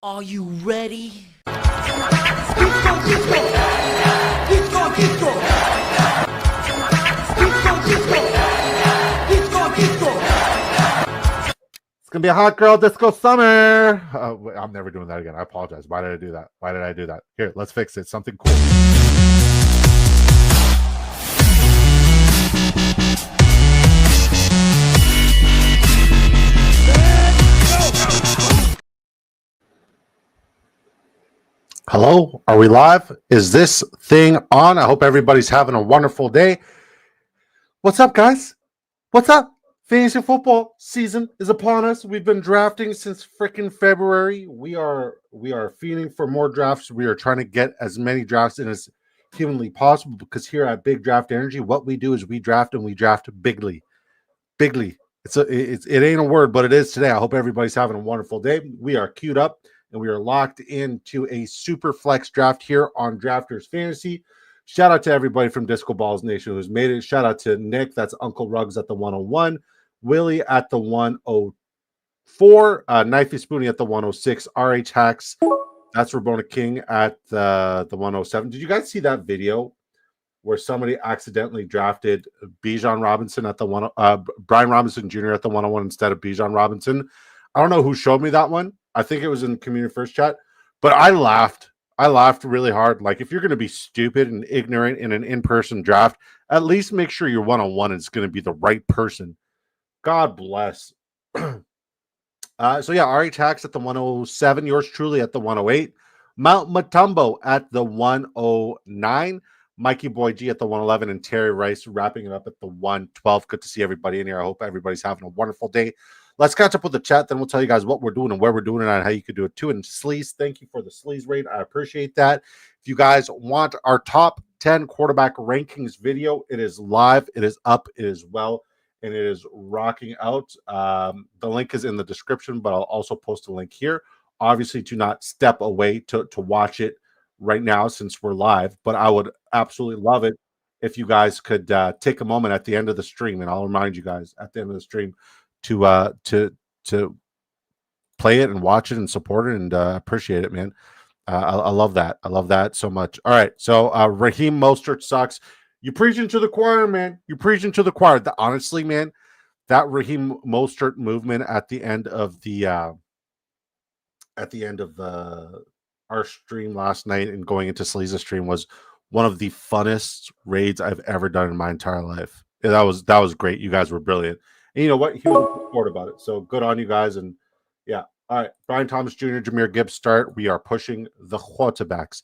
Are you ready? It's gonna be a hot girl disco summer. I'm never doing that again. I apologize. Why did I do that? Why did I do that? Here, let's fix it. Something cool. Hello, are we live? Is this thing on? I hope everybody's having a wonderful day. What's up, guys? What's up? Fantasy football season is upon us. We've been drafting since freaking February. We are feeding for more drafts. We are trying to get as many drafts in as humanly possible because here at Big Draft Energy, what we do is we draft and we draft bigly. Bigly. It ain't a word, but it is today. I hope everybody's having a wonderful day. We are queued up and we are locked into a super flex draft here on Drafters Fantasy. Shout out to everybody from Disco Balls Nation who's made it. Shout out to Nick, that's Uncle Ruggs at the 101, Willie at the 104, Knifey Spoony at the 106, RH Hacks, that's Rabona King at the 107. Did you guys see that video where somebody accidentally drafted Bijan Robinson at the Brian Robinson Jr. at the 101 instead of Bijan Robinson? I don't know who showed me that one. I think it was in Community First Chat, but I laughed. I laughed really hard. Like, if you're going to be stupid and ignorant in an in-person draft, at least make sure your one-on-one is going to be the right person. God bless. So yeah, RH Hacks at the 107, yours truly at the 108, Mount Matumbo at the 109, Mikey Boy G at the 111, and Terry Rice wrapping it up at the 112. Good to see everybody in here. I hope everybody's having a wonderful day. Let's catch up with the chat, then we'll tell you guys what we're doing and where we're doing it and how you could do it too. And Sleez, thank you for the Sleez raid. I appreciate that. If you guys want our top 10 quarterback rankings video, it is live, it is up, it is well, and it is rocking out. The link is in the description, but I'll also post a link here. Obviously, do not step away to watch it right now since we're live, but I would absolutely love it if you guys could take a moment at the end of the stream, and I'll remind you guys at the end of the stream to play it and watch it and support it and appreciate it, man. I love that. I love that so much. All right, so Raheem Mostert sucks. You preaching to the choir, man. You preaching to the choir. Honestly, man, that Raheem Mostert movement at the end of our stream last night and going into Sleez's stream was one of the funnest raids I've ever done in my entire life. That was great. You guys were brilliant. And you know what? He was support about it. So good on you guys. And yeah. All right. Brian Thomas Jr., Jahmyr Gibbs start. We are pushing the quarterbacks.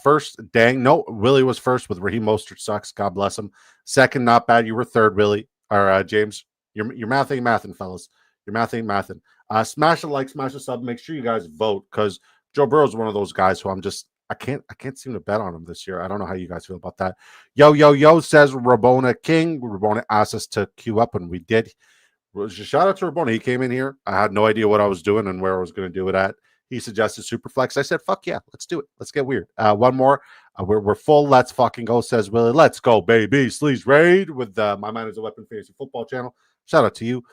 First, Willie was first with Raheem Mostert sucks. God bless him. Second, not bad. You were third, Willie. Or James. Your math ain't mathin', fellas. Your math ain't mathin'. Smash a like, smash a sub. Make sure you guys vote because Joe Burrow is one of those guys who I can't seem to bet on him this year. I don't know how you guys feel about that. Yo, says Rabona King. Rabona asked us to queue up, and we did. Shout out to Rabona. He came in here. I had no idea what I was doing and where I was going to do it at. He suggested Superflex. I said, fuck yeah, let's do it. Let's get weird. One more. We're full. Let's fucking go, says Willie. Let's go, baby. Sleez raid with My Man is a Weapon Fantasy Football channel. Shout out to you.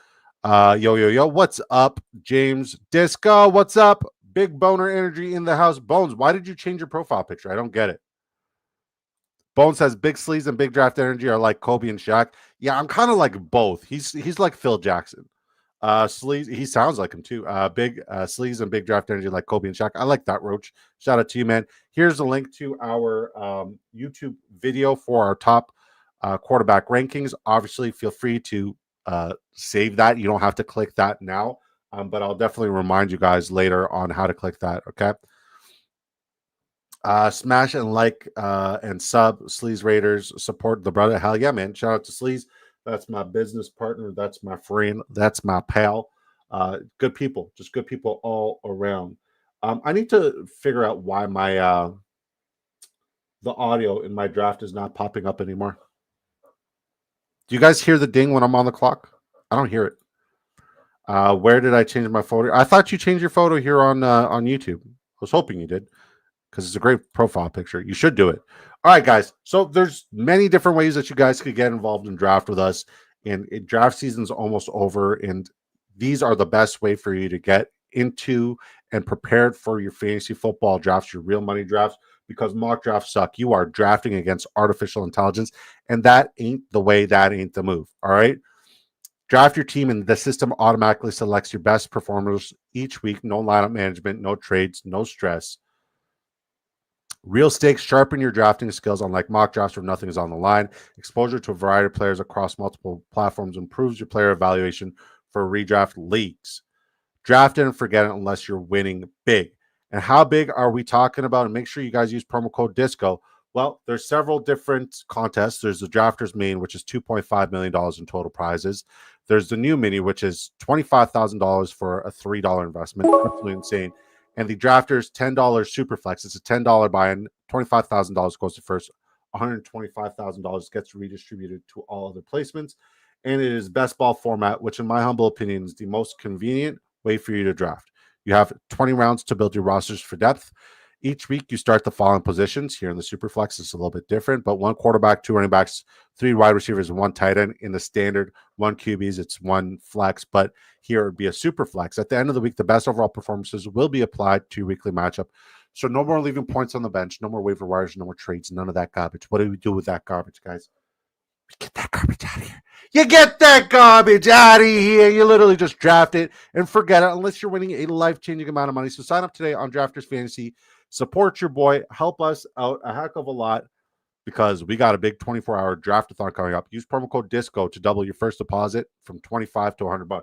Yo. What's up, James Disco? What's up? Big boner energy in the house. Bones, why did you change your profile picture? I don't get it. Bones says Big Sleez and Big Draft Energy are like Kobe and Shaq. Yeah, I'm kind of like both. He's like Phil Jackson. Sleez, he sounds like him too. Big Sleez and Big Draft Energy like Kobe and Shaq. I like that, Roach. Shout out to you, man. Here's a link to our YouTube video for our top quarterback rankings. Obviously, feel free to save that. You don't have to click that now. But I'll definitely remind you guys later on how to click that, okay? Smash and like and sub, Sleez Raiders. Support the brother. Hell yeah, man. Shout out to Sleez. That's my business partner. That's my friend. That's my pal. Good people. Just good people all around. I need to figure out why my the audio in my draft is not popping up anymore. Do you guys hear the ding when I'm on the clock? I don't hear it. Where did I change my photo? I thought you changed your photo here on YouTube. I was hoping you did because it's a great profile picture. You should do it. All right, guys. So there's many different ways that you guys could get involved in draft with us. And draft season's almost over. And these are the best way for you to get into and prepared for your fantasy football drafts, your real money drafts, because mock drafts suck. You are drafting against artificial intelligence, and that ain't the way, that ain't the move. All right. Draft your team, and the system automatically selects your best performers each week. No lineup management, no trades, no stress. Real stakes, sharpen your drafting skills, unlike mock drafts where nothing is on the line. Exposure to a variety of players across multiple platforms improves your player evaluation for redraft leagues. Draft it and forget it unless you're winning big. And how big are we talking about? And make sure you guys use promo code DISCO. Well, there's several different contests. There's the Drafters Main, which is $2.5 million in total prizes. There's the new mini, which is $25,000 for a $3 investment. Absolutely insane. And the Drafters $10 Superflex. It's a $10 buy-in. $25,000 goes to first. $125,000 gets redistributed to all other placements. And it is best ball format, which in my humble opinion is the most convenient way for you to draft. You have 20 rounds to build your rosters for depth. Each week, you start the following positions. Here in the Superflex, it's a little bit different, but 1 quarterback, 2 running backs, 3 wide receivers, and 1 tight end. In the standard 1 QBs, it's 1 flex, but here it would be a Superflex. At the end of the week, the best overall performances will be applied to your weekly matchup. So no more leaving points on the bench, no more waiver wires, no more trades, none of that garbage. What do we do with that garbage, guys? Get that garbage out of here. You get that garbage out of here. You literally just draft it and forget it unless you're winning a life-changing amount of money. So sign up today on Drafters Fantasy. Support your boy. Help us out a heck of a lot because we got a big 24-hour Draftathon coming up. Use promo code DISCO to double your first deposit from $25 to $100.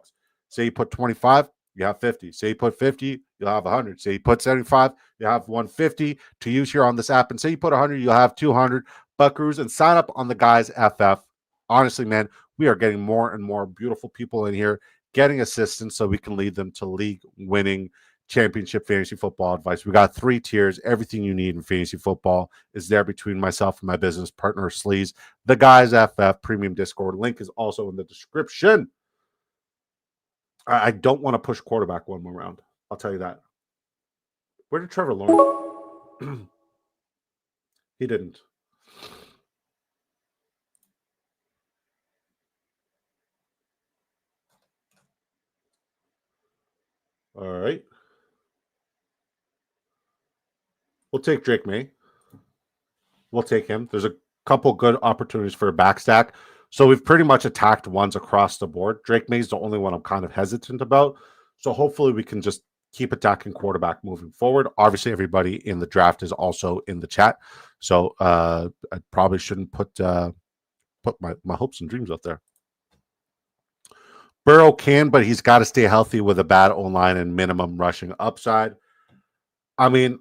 Say you put 25, you have 50. Say you put 50, you'll have 100. Say you put 75, you have 150 to use here on this app. And say you put 100, you'll have 200 buckaroos. And sign up on TheGuyzFF. Honestly, man, we are getting more and more beautiful people in here getting assistance so we can lead them to league-winning championship fantasy football advice. We got 3 tiers. Everything you need in fantasy football is there between myself and my business partner, Sleez. TheGuyzFF Premium Discord. Link is also in the description. I don't want to push quarterback one more round. I'll tell you that. Where did Trevor Lawrence? He didn't. All right. We'll take Drake May. We'll take him. There's a couple good opportunities for a back stack. So we've pretty much attacked ones across the board. Drake May's the only one I'm kind of hesitant about. So hopefully we can just keep attacking quarterback moving forward. Obviously, everybody in the draft is also in the chat. So I probably shouldn't put my hopes and dreams out there. Burrow can, but he's got to stay healthy with a bad O-line and minimum rushing upside. I mean,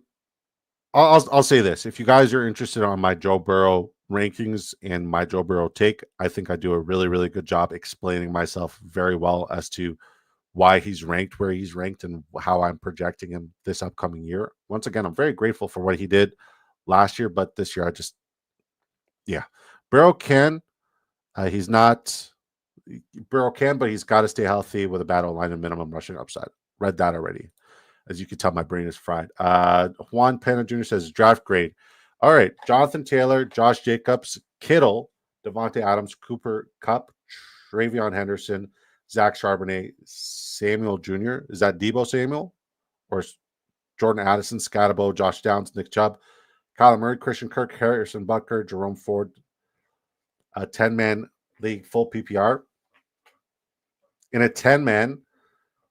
I'll say this. If you guys are interested on my Joe Burrow rankings and my Joe Burrow take, I think I do a really, really good job explaining myself very well as to why he's ranked where he's ranked and how I'm projecting him this upcoming year. Once again, I'm very grateful for what he did last year, but this year Burrow can. He's not... Burrow can, but he's got to stay healthy with a bad O-line and minimum rushing upside. Read that already. As you can tell, my brain is fried. Juan Pena Jr. says, draft grade. All right. Jonathan Taylor, Josh Jacobs, Kittle, Devontae Adams, Cooper Kupp, Travion Henderson, Zach Charbonnet, Samuel Jr. Is that Debo Samuel? Or Jordan Addison, Scatabo, Josh Downs, Nick Chubb, Kyler Murray, Christian Kirk, Harrison Butker, Jerome Ford, a 10-man league, full PPR. In a 10-man,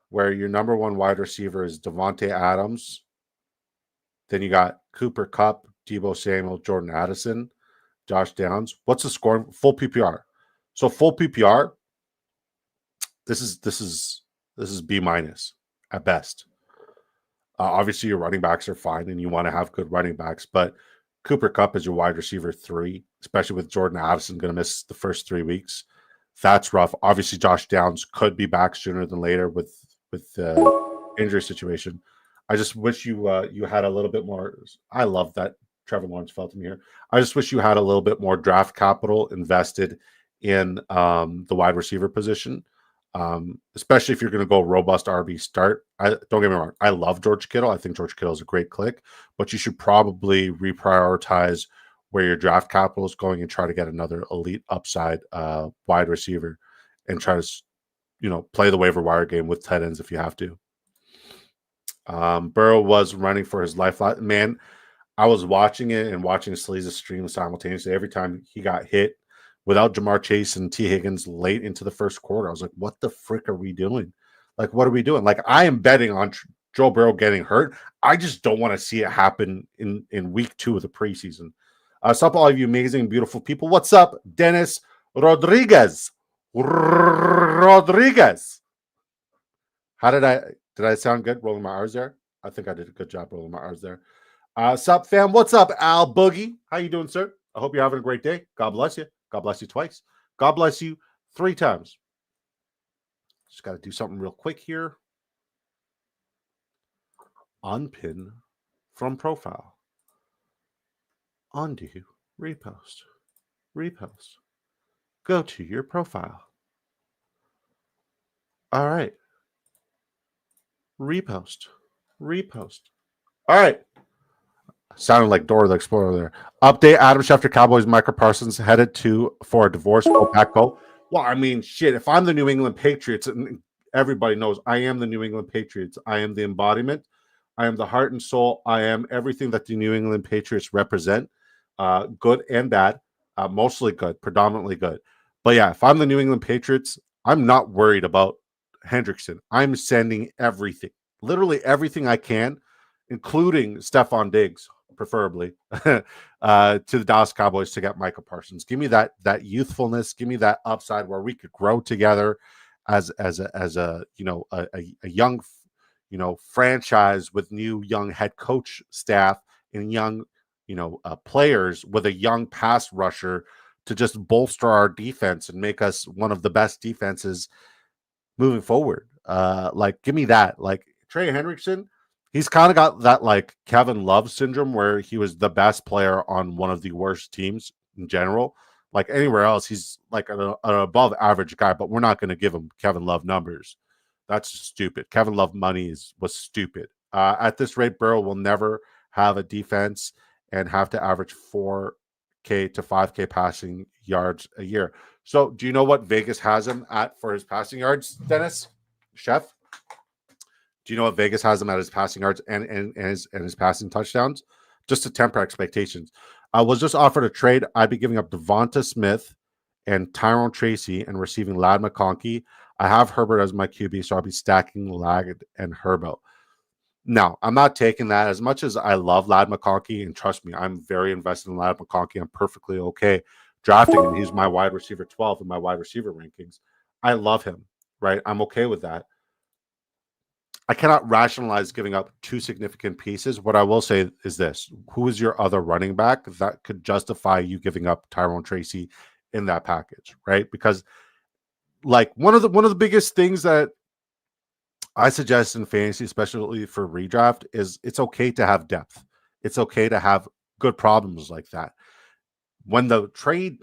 where your number 1 wide receiver is Devontae Adams, then you got Cooper Kupp, Debo Samuel, Jordan Addison, Josh Downs. What's the score? Full PPR. So full PPR, this is B- at best. Obviously, your running backs are fine, and you want to have good running backs, but Cooper Kupp is your wide receiver 3, especially with Jordan Addison going to miss the first 3 weeks. That's rough. Obviously, Josh Downs could be back sooner than later with the injury situation. I just wish you had a little bit more. I love that Trevor Lawrence fell to me here. I just wish you had a little bit more draft capital invested in the wide receiver position, especially if you're going to go robust RB start. Don't get me wrong. I love George Kittle. I think George Kittle is a great click, but you should probably reprioritize where your draft capital is going and try to get another elite upside wide receiver and try to, play the waiver wire game with tight ends if you have to. Burrow was running for his life. Man, I was watching it and watching Sleez' stream simultaneously. Every time he got hit without Jamar Chase and T. Higgins late into the first quarter, I was like, what the frick are we doing? Like, what are we doing? Like, I am betting on Joe Burrow getting hurt. I just don't want to see it happen in week 2 of the preseason. What's up, all of you amazing, beautiful people? What's up, Dennis Rodriguez? Rodriguez. How did I sound good rolling my R's there? I think I did a good job rolling my R's there. Sup, fam? What's up, Al Boogie? How you doing, sir? I hope you're having a great day. God bless you. God bless you twice. God bless you 3 times. Just got to do something real quick here. Unpin from profile. Undo. Repost. Repost. Go to your profile. All right. Repost. Repost. All right. Sounded like Dora the Explorer there. Update: Adam Schefter, Cowboys, Micah Parsons headed for a divorce. Go back, go. Well, I mean, shit. If I'm the New England Patriots, and everybody knows I am the New England Patriots, I am the embodiment. I am the heart and soul. I am everything that the New England Patriots represent, good and bad, mostly good, predominantly good. But yeah, if I'm the New England Patriots, I'm not worried about Hendrickson. I'm sending everything, literally everything I can, including Stephon Diggs, preferably, to the Dallas Cowboys to get Micah Parsons. Give me that youthfulness. Give me that upside where we could grow together as a young franchise with new young head coach staff and young players with a young pass rusher to just bolster our defense and make us one of the best defenses moving forward. Give me that. Like Trey Hendrickson, he's kind of got that like Kevin Love syndrome where he was the best player on one of the worst teams in general. Like anywhere else, he's like an above average guy, but we're not going to give him Kevin Love numbers. That's stupid. Kevin Love money was stupid. At this rate, Burrow will never have a defense and have to average 4K to 5K passing yards a year. So do you know what Vegas has him at for his passing yards, Dennis? Chef? Do you know what Vegas has him at his passing yards and his passing touchdowns? Just to temper expectations. I was just offered a trade. I'd be giving up Devonta Smith and Tyrone Tracy and receiving Ladd McConkey. I have Herbert as my QB, so I'll be stacking Ladd and Herbo. No, I'm not taking that. As much as I love Ladd McConkey, and trust me, I'm very invested in Ladd McConkey. I'm perfectly okay drafting him. He's my wide receiver 12 in my wide receiver rankings. I love him, right? I'm okay with that. I cannot rationalize giving up 2 significant pieces. What I will say is this: who is your other running back that could justify you giving up Tyrone Tracy in that package, right? Because like one of the biggest things that I suggest in fantasy, especially for redraft, is it's okay to have depth. It's okay to have good problems like that. When the trade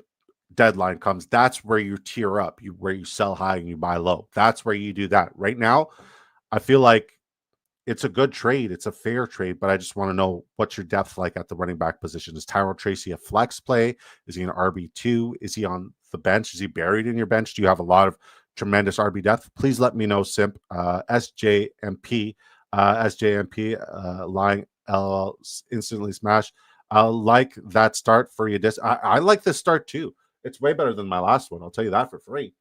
deadline comes, that's where you tier up, where you sell high and you buy low. That's where you do that. Right now, I feel like it's a good trade. It's a fair trade, but I just want to know what's your depth like at the running back position. Is Tyrell Tracy a flex play? Is he an RB2? Is he on the bench? Is he buried in your bench? Do you have a lot of tremendous RB depth? Please let me know, Simp. SJMP, lying LL instantly smash. I like that start for you. I like this start too. It's way better than my last one. I'll tell you that for free.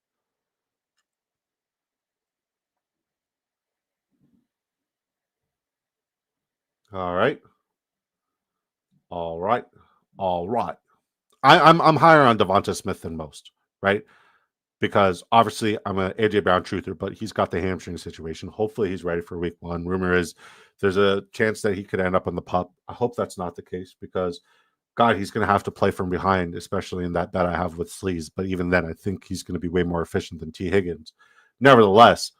All right. All right. All right. I'm higher on Devonta Smith than most, right? Because obviously I'm an AJ Brown truther, but he's got the hamstring situation. Hopefully he's ready for week 1. Rumor is there's a chance that he could end up on the pup. I hope that's not the case because God, he's going to have to play from behind, especially in that bet I have with Sleez. But even then, I think he's going to be way more efficient than T. Higgins. Nevertheless,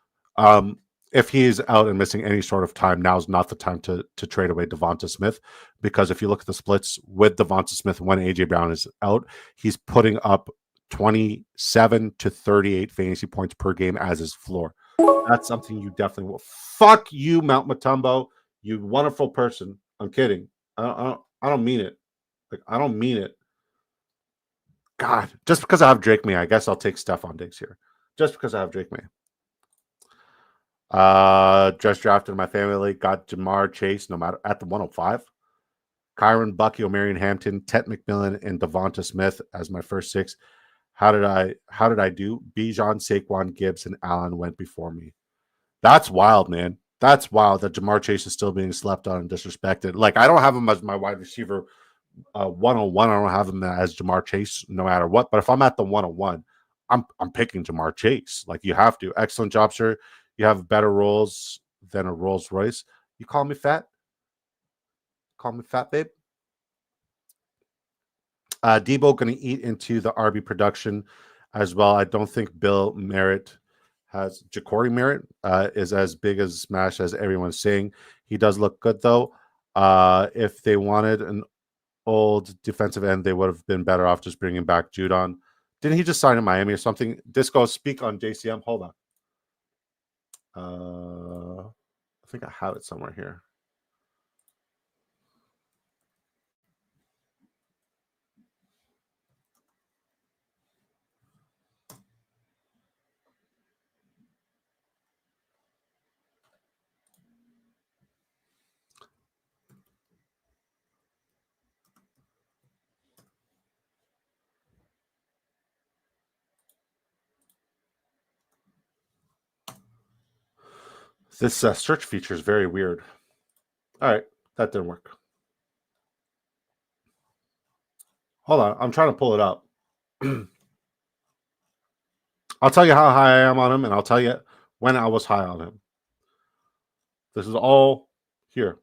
if he is out and missing any sort of time, now's not the time to trade away Devonta Smith, because if you look at the splits with Devonta Smith when AJ Brown is out, he's putting up 27 to 38 fantasy points per game as his floor. That's something you definitely will. Fuck you, Mount Matumbo, you wonderful person. I'm kidding. I don't mean it. Like, I don't mean it. God, just because I have Drake May, I guess I'll take Stephon Diggs here. Just because I have Drake May. Just drafted in my family league. Got Jamar Chase, no matter at the 105. Kyron, Bucky, O'Marion, Hampton, Tet McMillan, and Devonta Smith as my first 6. How did I do? Bijan, Saquon, Gibbs, and Allen went before me. That's wild, man. That's wild that Jamar Chase is still being slept on and disrespected. Like, I don't have him as my wide receiver 101. I don't have him as Jamar Chase no matter what. But if I'm at the 101, I'm picking Jamar Chase. Like, you have to. Excellent job, sir. You have better rolls than a Rolls Royce. You call me fat? Call me fat, babe? Debo going to eat into the RB production as well. I don't think Bill Merritt has Ja'Cory Merritt is as big as smash as everyone's saying. He does look good though. If they wanted an old defensive end, they would have been better off just bringing back Judon. Didn't he just sign in Miami or something? Disco, speak on JCM. Hold on. I think I have it somewhere here. This search feature is very weird. All right, that didn't work. Hold on, I'm trying to pull it up. I'll tell you how high I am on him, and I'll tell you when I was high on him. This is all here.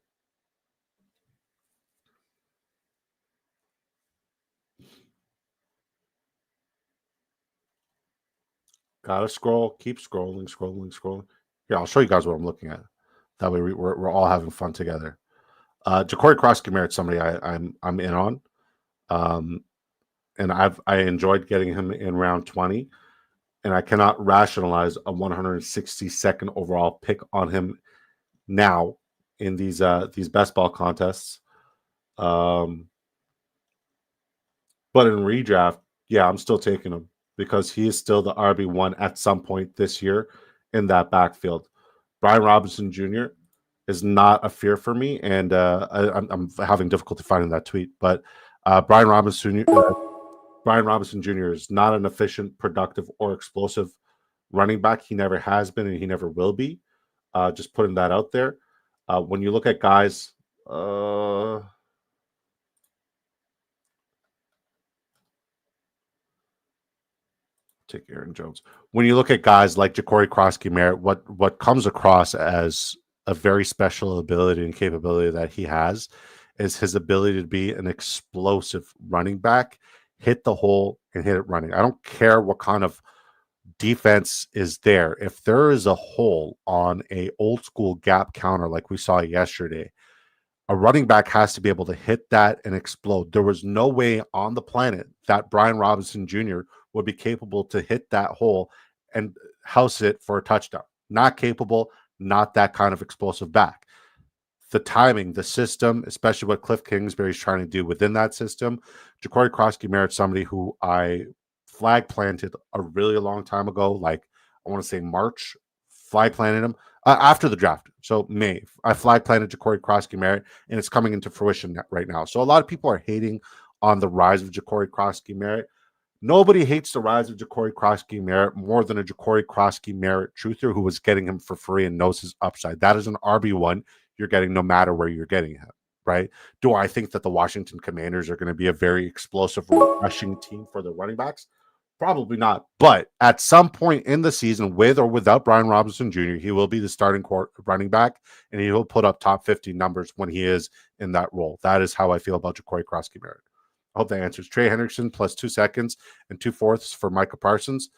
Gotta scroll, keep scrolling. Here, I'll show you guys what I'm looking at. That way we're all having fun together. Ja'Cory Cross Merritt, somebody I'm in on. And I enjoyed getting him in round 20. And I cannot rationalize a 162nd overall pick on him now in these best ball contests. But in redraft, yeah, I'm still taking him because he is still the RB1 at some point this year in that backfield. Brian Robinson Jr. is not a fear for me, and I'm having difficulty finding that tweet. But Brian Robinson Jr. is not an efficient, productive, or explosive running back. He never has been, and he never will be. Just putting that out there. When you look at guys, take Aaron Jones. When you look at guys like Ja'Cory Cross Merritt, what comes across as a very special ability and capability that he has is his ability to be an explosive running back, hit the hole and hit it running. I don't care what kind of defense is there. If there is a hole on a old school gap counter like we saw yesterday, a running back has to be able to hit that and explode. There was no way on the planet that Brian Robinson Jr. would be capable to hit that hole and house it for a touchdown. Not capable, not that kind of explosive back. The timing, the system, especially what Cliff Kingsbury is trying to do within that system. Ja'Cory Cross Merritt, somebody who I flag planted a really long time ago, like I want to say March, flag planted him after the draft. So May, I flag planted Ja'Cory Cross Merritt, and it's coming into fruition right now. So a lot of people are hating on the rise of Ja'Cory Cross Merritt. Nobody hates the rise of Ja'Cory Cross Merritt more than a Ja'Cory Cross Merritt truther who was getting him for free and knows his upside. That is an RB1 you're getting no matter where you're getting him, right? Do I think that the Washington Commanders are going to be a very explosive rushing team for the running backs? Probably not. But at some point in the season, with or without Brian Robinson Jr., he will be the starting running back, and he will put up top 50 numbers when he is in that role. That is how I feel about Ja'Cory Cross Merritt. I hope that answers. Trey Hendrickson plus 2 seconds and 2/4 for Micah Parsons.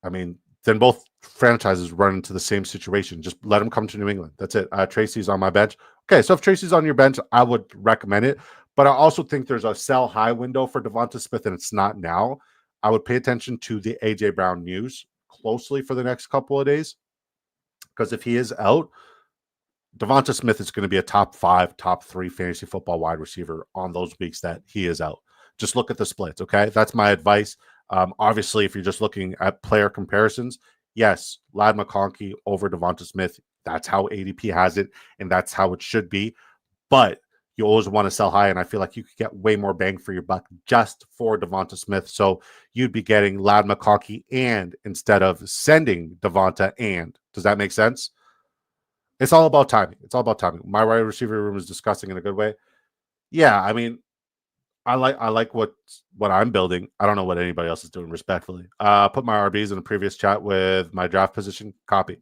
I mean, then both franchises run into the same situation. Just let him come to New England. That's it. Tracy's on my bench. Okay, so if Tracy's on your bench, I would recommend it. But I also think there's a sell high window for Devonta Smith, and it's not now. I would pay attention to the A.J. Brown news closely for the next couple of days. Because if he is out, Devonta Smith is going to be a top 5, top 3 fantasy football wide receiver on those weeks that he is out. Just look at the splits, okay? That's my advice. Obviously, if you're just looking at player comparisons, Yes, Lad McConkey over Devonta Smith. That's how ADP has it, and that's how it should be. But you always want to sell high, and I feel like you could get way more bang for your buck just for Devonta Smith. So you'd be getting Lad McConkey and instead of sending Devonta and. Does that make sense? It's all about timing. It's all about timing. My wide receiver room is disgusting in a good way. Yeah, I mean, I like what I'm building. I don't know what anybody else is doing, respectfully. Put my RBs in the previous chat with my draft position. Copy.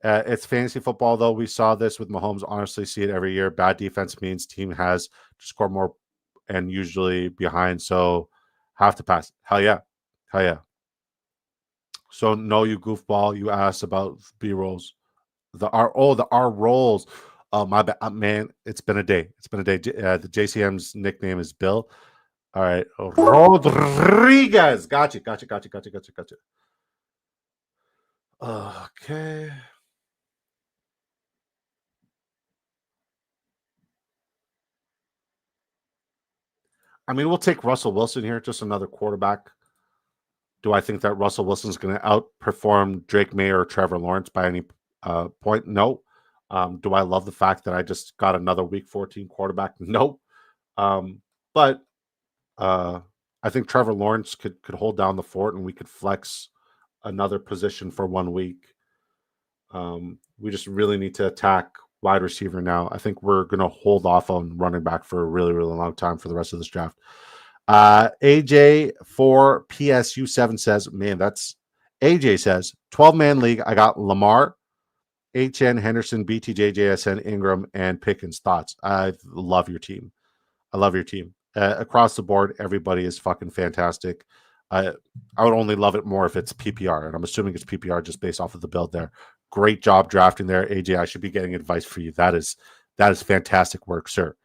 It's fantasy football, though. We saw this with Mahomes. Honestly, see it every year. Bad defense means team has to score more and usually behind, so have to pass. Hell yeah. So no, you goofball. You asked about B rolls. The R rolls. Oh my bad, man. It's been a day. The JCM's nickname is Bill. All right, Rodriguez. Gotcha. Okay. I mean, we'll take Russell Wilson here, just another quarterback. Do I think that Russell Wilson's going to outperform Drake May or Trevor Lawrence by any point? No. Do I love the fact that I just got another Week 14 quarterback? No. But I think Trevor Lawrence could hold down the fort, and we could flex another position for 1 week. We just really need to attack wide receiver now. I think we're going to hold off on running back for a really, really long time for the rest of this draft. AJ for PSU7 says, man, that's AJ says 12-man league. I got Lamar, HN, Henderson, BTJ, JSN, Ingram, and Pickens. Thoughts? I love your team. Across the board, everybody is fucking fantastic. I would only love it more if it's PPR, and I'm assuming it's PPR just based off of the build there. Great job drafting there, AJ. I should be getting advice for you. That is fantastic work, sir.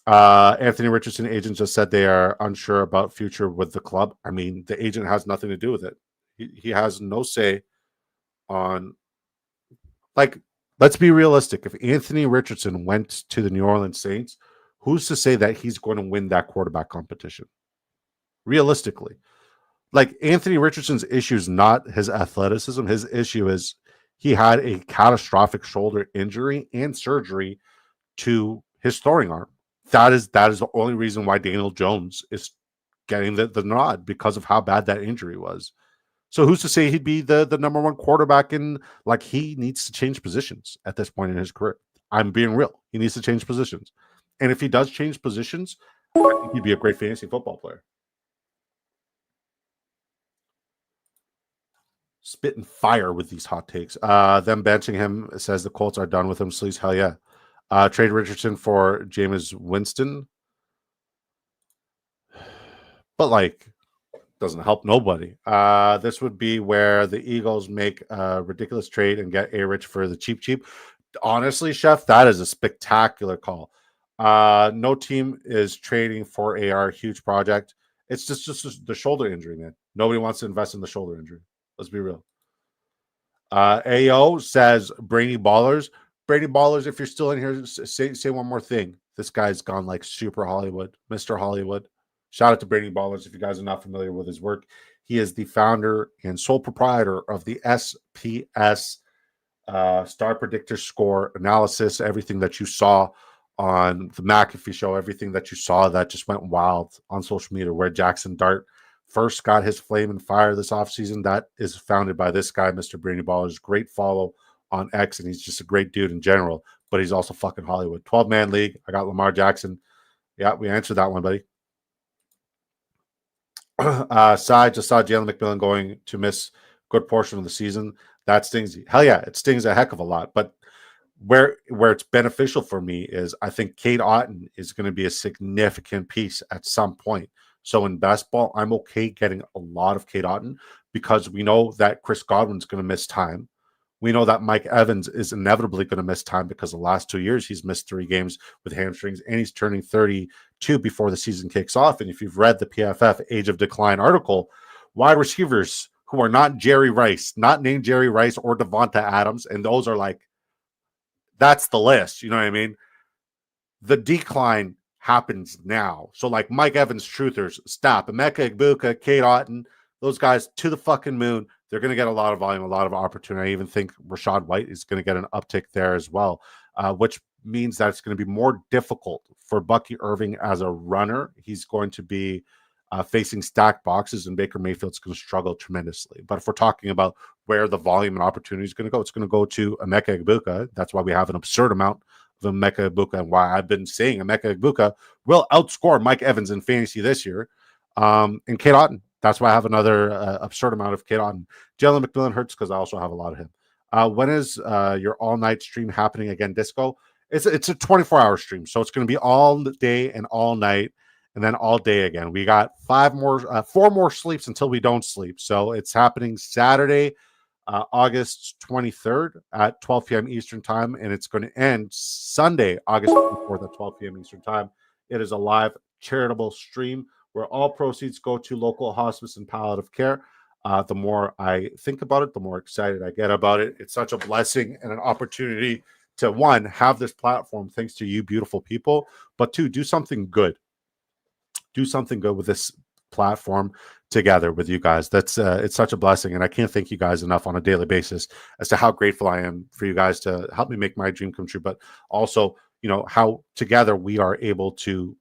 Anthony Richardson agent just said they are unsure about future with the club. I mean, the agent has nothing to do with it. He has no say on, like, let's be realistic. If Anthony Richardson went to the New Orleans Saints, who's to say that he's going to win that quarterback competition? Realistically, like, Anthony Richardson's issue is not his athleticism. His issue is he had a catastrophic shoulder injury and surgery to his throwing arm. That is the only reason why Daniel Jones is getting the nod, because of how bad that injury was. So who's to say he'd be the number one quarterback in, like, he needs to change positions at this point in his career. I'm being real. He needs to change positions. And if he does change positions, I think he'd be a great fantasy football player. Spitting fire with these hot takes. Them benching him says the Colts are done with him. Sleez, hell yeah. Trade Richardson for Jameis Winston. But, like, doesn't help nobody. This would be where the Eagles make a ridiculous trade and get A-Rich for the cheap. Honestly, Chef, that is a spectacular call. No team is trading for AR. Huge project. It's just the shoulder injury, man. Nobody wants to invest in the shoulder injury. Let's be real. AO says Brady Ballers. Brady Ballers, if you're still in here, say one more thing. This guy's gone like super Hollywood, Mr. Hollywood. Shout out to Brady Ballers. If you guys are not familiar with his work, he is the founder and sole proprietor of the SPS Star Predictor Score analysis. Everything that you saw on the McAfee show, everything that you saw that just went wild on social media, where Jackson Dart first got his flame and fire this offseason, that is founded by this guy, Mr. Brady Ballers. Great follow on X, and he's just a great dude in general, but he's also fucking Hollywood. 12-man league. I got Lamar Jackson. Yeah, we answered that one, buddy. Side just saw Jalen McMillan going to miss a good portion of the season. That stings. Hell yeah, it stings a heck of a lot. But where it's beneficial for me is I think Cade Otton is going to be a significant piece at some point. So in best ball, I'm okay getting a lot of Cade Otton because we know that Chris Godwin's going to miss time. We know that Mike Evans is inevitably going to miss time because the last 2 years he's missed 3 games with hamstrings, and he's turning 32 before the season kicks off. And if you've read the PFF Age of Decline article, wide receivers who are not Jerry Rice, not named Jerry Rice or Devonta Adams, and those are like, that's the list. You know what I mean? The decline happens now. So like Mike Evans, truthers, stop. Emeka Egbuka, Cade Otton, those guys to the fucking moon. They're going to get a lot of volume, a lot of opportunity. I even think Rashad White is going to get an uptick there as well, which means that it's going to be more difficult for Bucky Irving as a runner. He's going to be facing stacked boxes, and Baker Mayfield's going to struggle tremendously. But if we're talking about where the volume and opportunity is going to go, it's going to go to Emeka Egbuka. That's why we have an absurd amount of Emeka Egbuka, and why I've been saying Emeka Egbuka will outscore Mike Evans in fantasy this year. And Kate Otten. That's why I have another absurd amount of Kate Otten. Jalen McMillan hurts because I also have a lot of him. When is your all-night stream happening again, Disco? It's a 24-hour stream, so it's going to be all day and all night, and then all day again. We got 4 more sleeps until we don't sleep. So it's happening Saturday, August 23rd at 12 p.m. Eastern time, and it's going to end Sunday, August 24th at 12 p.m. Eastern time. It is a live charitable stream where all proceeds go to local hospice and palliative care. The more I think about it, the more excited I get about it. It's such a blessing and an opportunity to, one, have this platform thanks to you beautiful people, but two, do something good. Do something good with this platform together with you guys. That's it's such a blessing, and I can't thank you guys enough on a daily basis as to how grateful I am for you guys to help me make my dream come true, but also, how together we are able to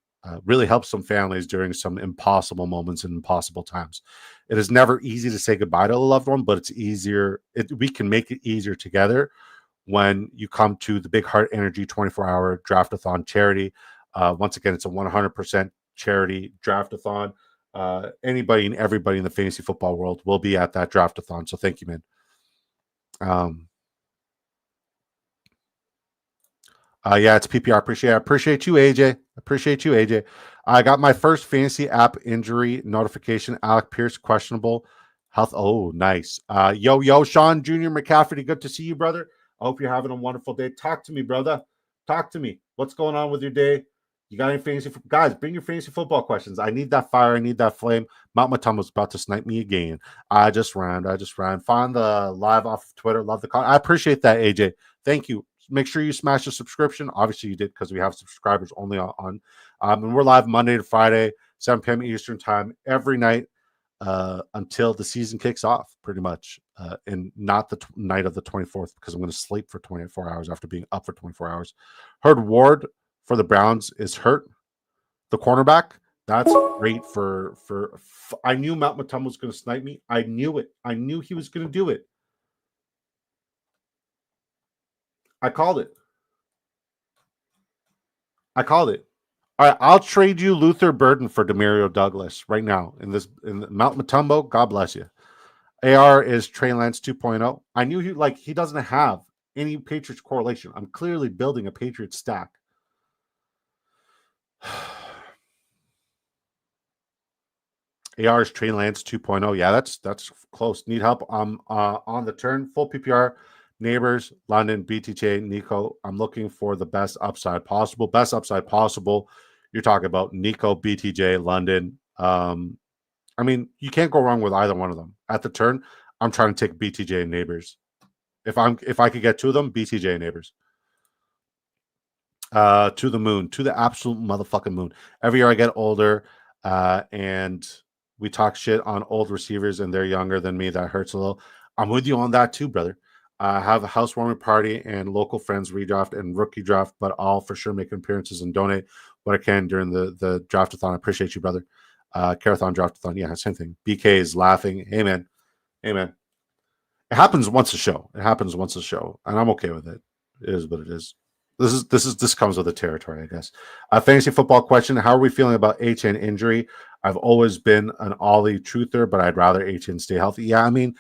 really help some families during some impossible moments and impossible times. It is never easy to say goodbye to a loved one, but it's easier. We can make it easier together when you come to the Big Heart Energy 24-hour Draftathon charity. Once again, it's a 100% charity Draftathon. Anybody and everybody in the fantasy football world will be at that Draftathon. So thank you, man. Yeah, it's PPR. Appreciate you, AJ. I got my first fantasy app injury notification. Alec Pierce, questionable health. Oh, nice. Yo, Sean Jr. McCafferty, good to see you, brother. I hope you're having a wonderful day. Talk to me, brother. Talk to me. What's going on with your day? You got any fantasy? Guys, bring your fantasy football questions. I need that fire. I need that flame. Mount Matumbo's about to snipe me again. I just ran. Find the live off of Twitter. Love the call. I appreciate that, AJ. Thank you. Make sure you smash the subscription. Obviously, you did because we have subscribers only on. And we're live Monday to Friday, 7 p.m. Eastern time every night until the season kicks off, pretty much. And not the night of the 24th because I'm going to sleep for 24 hours after being up for 24 hours. Heard Ward for the Browns is hurt. The cornerback. That's great for I knew Mount Matumbo was going to snipe me. I knew it. I knew he was going to do it. I called it. All right, I'll trade you Luther Burden for Demario Douglas right now in Mount Matumbo. God bless you. AR is Trey Lance 2.0. I knew he doesn't have any Patriots correlation. I'm clearly building a Patriots stack. AR is Trey Lance 2.0. Yeah, that's close. Need help on the turn. Full PPR. Neighbors, London, BTJ, Nico. I'm looking for the best upside possible. You're talking about Nico, BTJ, London. I mean, you can't go wrong with either one of them. At the turn, I'm trying to take BTJ and Neighbors. If I could get two of them, BTJ and Neighbors. To the moon, to the absolute motherfucking moon. Every year I get older, and we talk shit on old receivers, and they're younger than me. That hurts a little. I'm with you on that too, brother. Have a housewarming party and local friends redraft and rookie draft, but I'll for sure make appearances and donate what I can during the draftathon. I appreciate you, brother. Carathon draftathon. Yeah, same thing. BK is laughing. Hey, man. It happens once a show. And I'm okay with it. It is what it is. This comes with the territory, I guess. Fantasy football question. How are we feeling about HN injury? I've always been an Ollie truther, but I'd rather HN stay healthy. Yeah, I mean,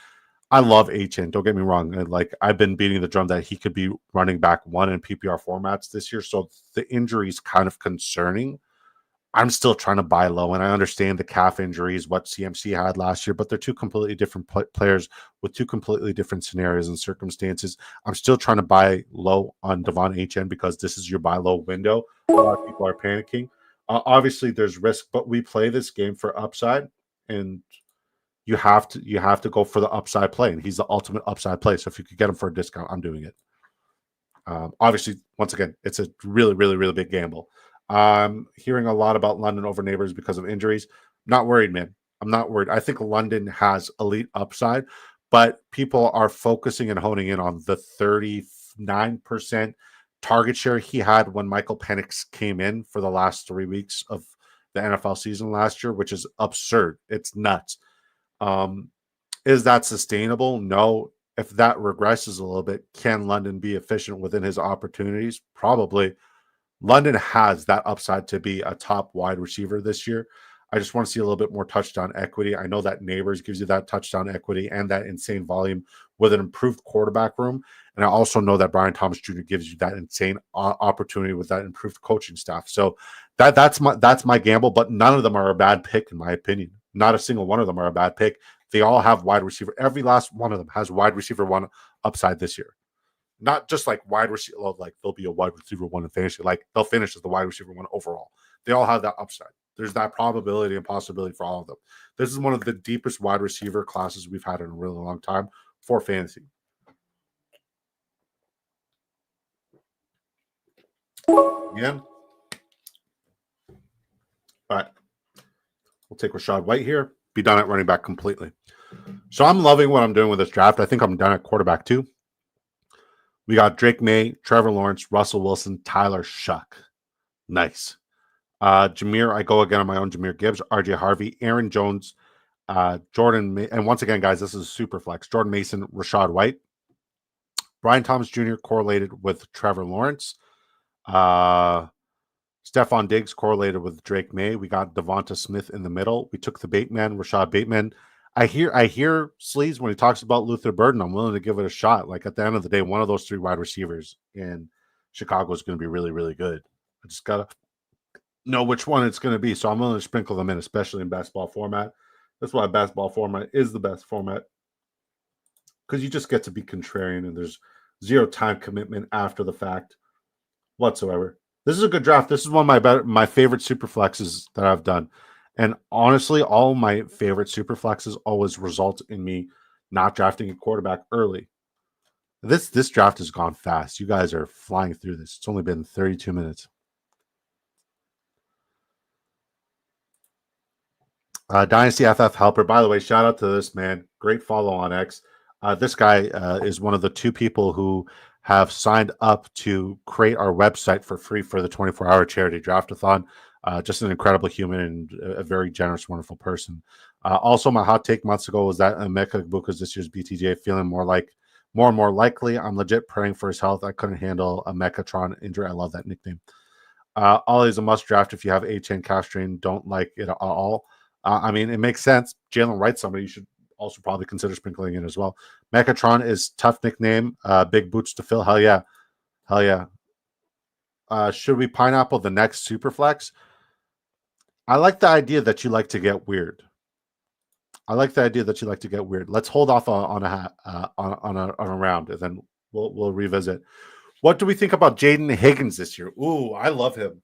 I love HN. Don't get me wrong. Like, I've been beating the drum that he could be running back one in PPR formats this year. So the injury is kind of concerning. I'm still trying to buy low, and I understand the calf injuries, what CMC had last year, but they're two completely different players with two completely different scenarios and circumstances. I'm still trying to buy low on Devon HN because this is your buy low window. A lot of people are panicking. Obviously, there's risk, but we play this game for upside, and you have to go for the upside play, and he's the ultimate upside play. So if you could get him for a discount, I'm doing it. Obviously, once again, it's a really, really, really big gamble. Hearing a lot about London over Neighbors because of injuries. Not worried, man. I'm not worried. I think London has elite upside, but people are focusing and honing in on the 39% target share he had when Michael Penix came in for the last 3 weeks of the NFL season last year, which is absurd. It's nuts. Is that sustainable? No. If that regresses a little bit, can London be efficient within his opportunities? Probably. London has that upside to be a top wide receiver this year. I just want to see a little bit more touchdown equity. I know that Neighbors gives you that touchdown equity and that insane volume with an improved quarterback room. And I also know that Brian Thomas Jr. gives you that insane opportunity with that improved coaching staff. So that's my gamble, but none of them are a bad pick, in my opinion. Not a single one of them are a bad pick. They all have wide receiver. Every last one of them has wide receiver one upside this year. Not just like wide receiver, like they'll be a wide receiver one in fantasy. Like they'll finish as the wide receiver one overall. They all have that upside. There's that probability and possibility for all of them. This is one of the deepest wide receiver classes we've had in a really long time for fantasy. Again. All right. We'll take Rachaad White here. Be done at running back completely. So I'm loving what I'm doing with this draft. I think I'm done at quarterback too. We got Drake May, Trevor Lawrence, Russell Wilson, Tyler Shuck. Nice. Jameer, I go again on my own. Jameer Gibbs, RJ Harvey, Aaron Jones, Jordan, and once again, guys, this is super flex. Jordan Mason, Rachaad White, Brian Thomas Jr. correlated with Trevor Lawrence, Stephon Diggs correlated with Drake May. We got Devonta Smith in the middle. We took the Bateman, Rashad Bateman. I hear Sleez when he talks about Luther Burden. I'm willing to give it a shot. Like at the end of the day, one of those 3 wide receivers in Chicago is going to be really, really good. I just gotta know which one it's going to be. So I'm willing to sprinkle them in, especially in basketball format. That's why basketball format is the best format, because you just get to be contrarian and there's zero time commitment after the fact whatsoever. This is a good draft. This is one of my favorite super flexes that I've done. And honestly, all my favorite super flexes always result in me not drafting a quarterback early. This draft has gone fast. You guys are flying through this. It's only been 32 minutes. Dynasty FF Helper. By the way, shout out to this man. Great follow on X. This guy is one of the 2 people who have signed up to create our website for free for the 24-hour charity Draftathon. Just an incredible human and a very generous, wonderful person. Also, my hot take months ago was that Emeka Egbuka's this year's BTJ feeling more and more likely. I'm legit praying for his health. I couldn't handle a Mechatron injury. I love that nickname. Ollie is a must draft if you have A-Chain cash drain. Don't like it at all. I mean, it makes sense. Jalen Wright, somebody you should also probably consider sprinkling in as well. Mechatron is tough nickname. Big boots to fill. Hell yeah. Hell yeah. Should we pineapple the next Superflex? I like the idea that you like to get weird. Let's hold off on a round, and then we'll revisit. What do we think about Jaden Higgins this year? Ooh, I love him.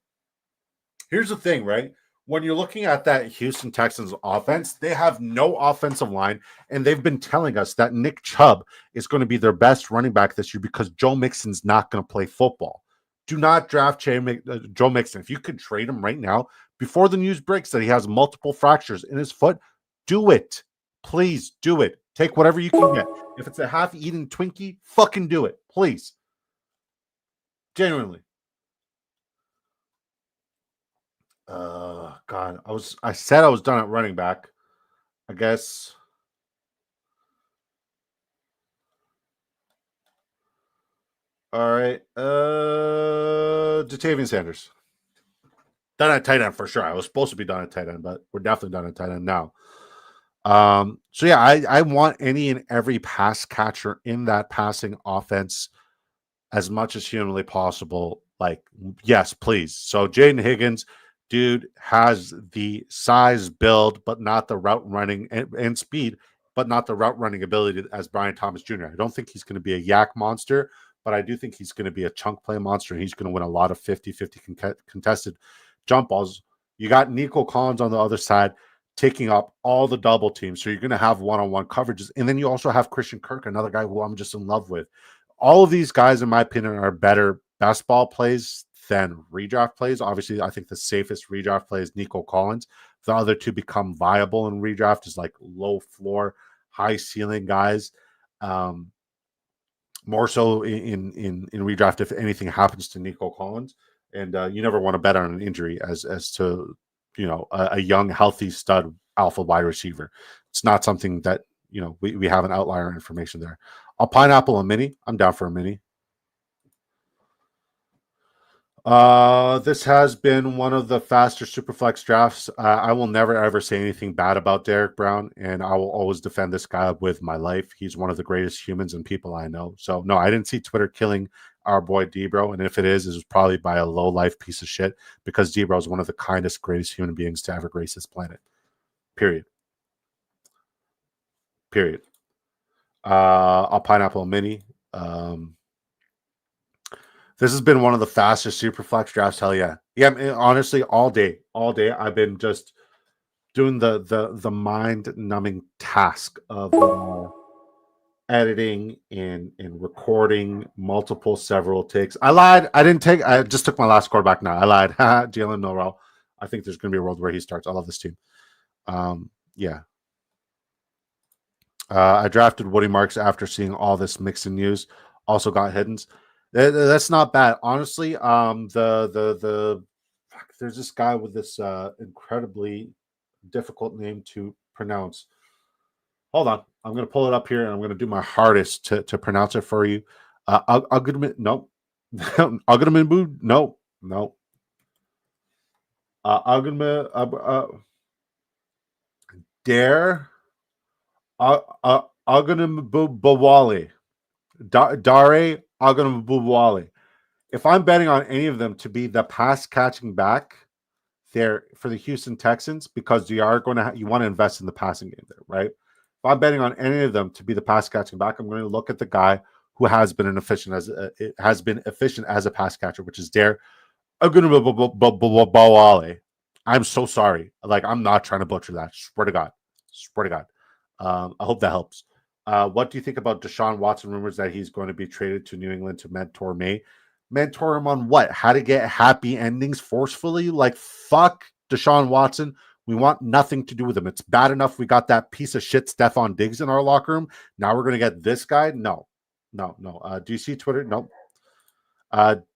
Here's the thing, right? When you're looking at that Houston Texans offense, they have no offensive line, and they've been telling us that Nick Chubb is going to be their best running back this year because Joe Mixon's not going to play football. Do not draft Joe Mixon. If you could trade him right now, before the news breaks that he has multiple fractures in his foot, do it. Please do it. Take whatever you can get. If it's a half-eaten Twinkie, fucking do it. Please. Genuinely. God, I said I was done at running back. I guess. All right. Jatavian Sanders. Done at tight end for sure. I was supposed to be done at tight end, but we're definitely done at tight end now. So yeah, I want any and every pass catcher in that passing offense as much as humanly possible. Like, yes, please. So Jaden Higgins, dude, has the size, build, but not the route running and speed, but not the route running ability as Brian Thomas Jr. I don't think he's going to be a yak monster, but I do think he's going to be a chunk play monster, and he's going to win a lot of 50-50 contested jump balls. You got Nico Collins on the other side taking up all the double teams, so you're going to have one-on-one coverages, and then you also have Christian Kirk, another guy who I'm just in love with. All of these guys, in my opinion, are better best ball plays than redraft plays. Obviously, I think the safest redraft play is Nico Collins. the other two become viable in redraft is like low floor, high ceiling guys. More so in redraft if anything happens to Nico Collins, and you never want to bet on an injury as to a young healthy stud alpha wide receiver. It's not something that we have an outlier information there. I'll pineapple a mini. I'm down for a mini. This has been one of the faster Superflex drafts. I will never ever say anything bad about Derek Brown, and I will always defend this guy with my life. He's one of the greatest humans and people I know. So no, I didn't see Twitter killing our boy Debro, and if it is, it was probably by a low life piece of shit because Debro is one of the kindest, greatest human beings to ever grace this planet. Period. I'll pineapple a mini. This has been one of the fastest Superflex drafts. Hell yeah. Yeah, honestly, all day. I've been just doing the mind-numbing task of editing and recording several takes. I lied. I just took my last quarterback now. I lied. Jalen Milroe. I think there's going to be a world where he starts. I love this team. Yeah. I drafted Woody Marks after seeing all this Mixon news. Also got Hiddens. That's not bad, honestly. There's this guy with this incredibly difficult name to pronounce. Hold on, I'm going to pull it up here and I'm going to do my hardest to pronounce it for you. Agudman, no, Agudman, no. Agudman, Dare, Agudman Bawali. Dare Ogunbowale. If I'm betting on any of them to be the pass catching back there for the Houston Texans, because you are going to you want to invest in the passing game there, right? If I'm betting on any of them to be the pass catching back, I'm going to look at the guy who has been efficient as a pass catcher, which is Dare Ogunbowale. I'm so sorry. Like, I'm not trying to butcher that. Swear to God. I hope that helps. What do you think about Deshaun Watson rumors that he's going to be traded to New England to mentor May? Mentor him on what? How to get happy endings forcefully? Like, fuck Deshaun Watson. We want nothing to do with him. It's bad enough we got that piece of shit Stephon Diggs in our locker room. Now we're going to get this guy? No. Do you see Twitter? Nope.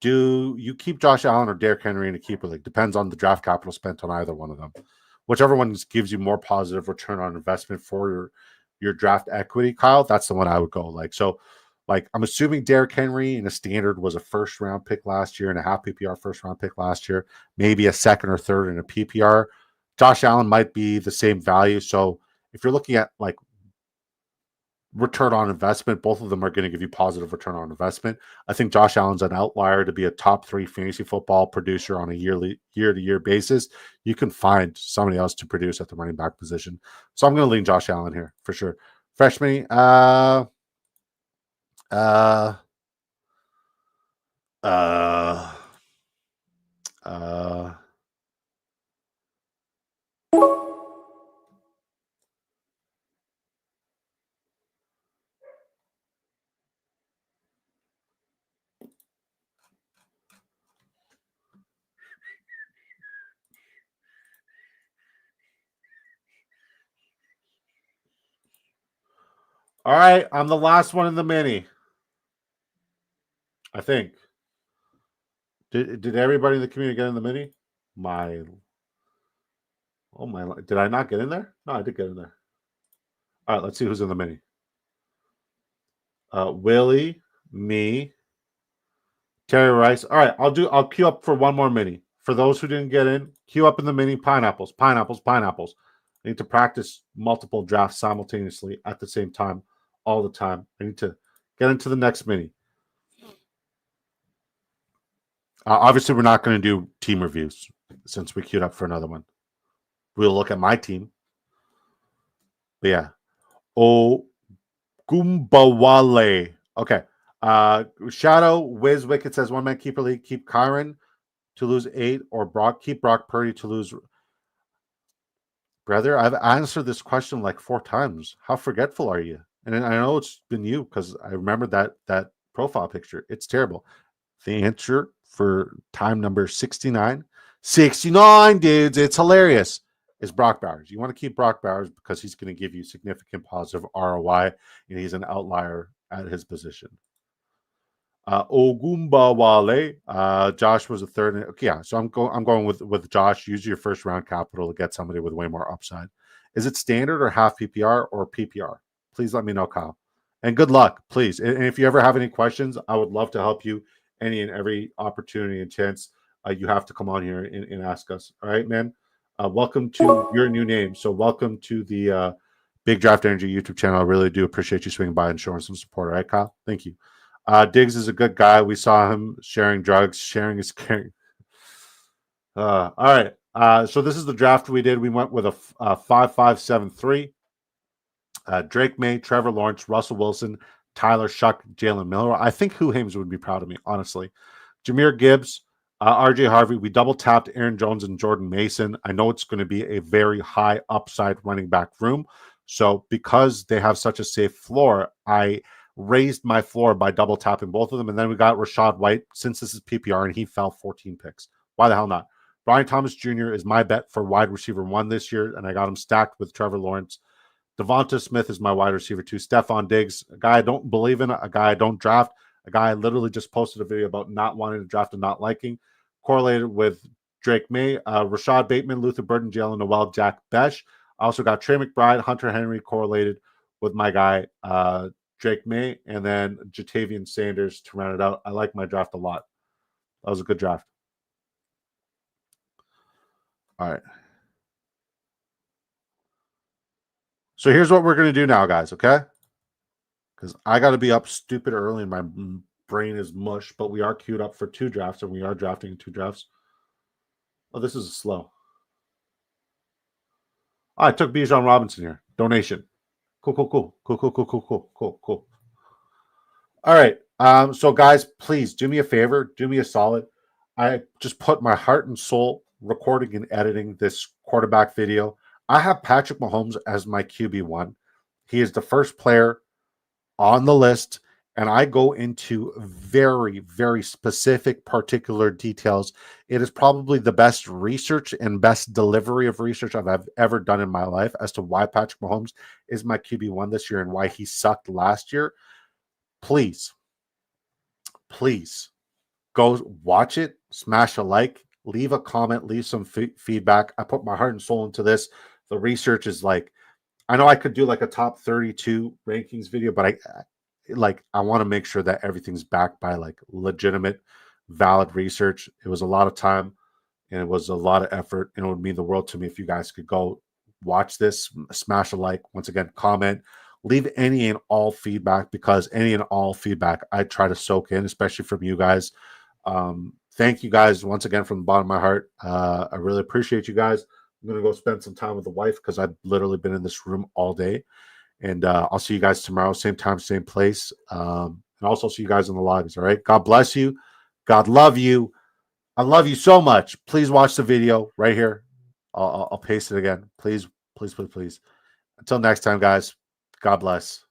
Do you keep Josh Allen or Derrick Henry in a keeper league? Depends on the draft capital spent on either one of them. Whichever one gives you more positive return on investment for your draft equity, Kyle, that's the one I would go. Like I'm assuming Derrick Henry in a standard was a first round pick last year and a half PPR first round pick last year, maybe a second or third in a PPR. Josh Allen might be the same value. So if you're looking at like return on investment, both of them are going to give you positive return on investment. I think Josh Allen's an outlier to be a top 3 fantasy football producer on a year-to-year basis. You can find somebody else to produce at the running back position. So I'm going to lean Josh Allen here for sure. Freshman, all right, I'm the last one in the mini. I think. Did everybody in the community get in the mini? Did I not get in there? No, I did get in there. All right, let's see who's in the mini. Willie, me, Terry Rice. All right, I'll queue up for one more mini. For those who didn't get in, queue up in the mini. Pineapples. I need to practice multiple drafts simultaneously at the same time, all the time. I need to get into the next mini. Obviously, we're not going to do team reviews since we queued up for another one. We'll look at my team. But yeah. Gumbawale. Okay. Shadow Wiz Wicked says 1 man keeper league. Keep Kyron to lose 8 or keep Brock Purdy to lose. Brother, I've answered this question like 4 times. How forgetful are you? And I know it's been you because I remember that profile picture. It's terrible. The answer for time number 69. 69, dudes. It's hilarious. is Brock Bowers. You want to keep Brock Bowers because he's going to give you significant positive ROI, and he's an outlier at his position. Ogumba Wale. Josh was a third. Okay, yeah, so I'm going with Josh. Use your first round capital to get somebody with way more upside. Is it standard or half PPR or PPR? Please let me know, Kyle. And good luck, please. And if you ever have any questions, I would love to help you any and every opportunity and chance. You have to come on here and ask us. All right, man. Welcome to your new name. So welcome to the Big Draft Energy YouTube channel. I really do appreciate you swinging by and showing some support. All right, Kyle? Thank you. Diggs is a good guy. We saw him sharing drugs. Sharing is caring. All right. So this is the draft we did. We went with a 5-5-7-3. Drake May, Trevor Lawrence, Russell Wilson, Tyler Shuck, Jalen Miller. I think Who Hames would be proud of me, honestly. Jahmyr Gibbs, RJ Harvey. We double tapped Aaron Jones and Jordan Mason. I know it's going to be a very high upside running back room. So because they have such a safe floor, I raised my floor by double tapping both of them. And then we got Rachaad White, since this is PPR, and he fell 14 picks. Why the hell not? Brian Thomas Jr. is my bet for wide receiver 1 this year, and I got him stacked with Trevor Lawrence. Devonta Smith is my wide receiver 2. Stephon Diggs, a guy I don't believe in, a guy I don't draft, a guy I literally just posted a video about not wanting to draft and not liking, correlated with Drake May, Rashad Bateman, Luther Burden, Jalen Noel, Jack Besh. I also got Trey McBride, Hunter Henry correlated with my guy, Drake May, and then Jatavian Sanders to round it out. I like my draft a lot. That was a good draft. All right. So here's what we're going to do now, guys, okay? Because I got to be up stupid early and my brain is mush, but we are queued up for 2 drafts, and we are drafting 2 drafts. Oh, this is slow. Oh, I took Bijan Robinson here. Donation. Cool. All right. So guys, please do me a favor. Do me a solid. I just put my heart and soul recording and editing this quarterback video. I have Patrick Mahomes as my QB1. He is the first player on the list, and I go into very, very specific, particular details. It is probably the best research and best delivery of research I've ever done in my life as to why Patrick Mahomes is my QB1 this year and why he sucked last year. Please go watch it, smash a like, leave a comment, leave some feedback. I put my heart and soul into this. The research is like, I know I could do like a top 32 rankings video, but I want to make sure that everything's backed by like legitimate, valid research. It was a lot of time and it was a lot of effort, and it would mean the world to me if you guys could go watch this, smash a like, once again, comment, leave any and all feedback, because any and all feedback I try to soak in, especially from you guys. Thank you guys once again from the bottom of my heart. I really appreciate you guys. I'm going to go spend some time with the wife because I've literally been in this room all day. And I'll see you guys tomorrow, same time, same place. And also see you guys in the lobbies, all right? God bless you. God love you. I love you so much. Please watch the video right here. I'll paste it again. Please. Until next time, guys. God bless.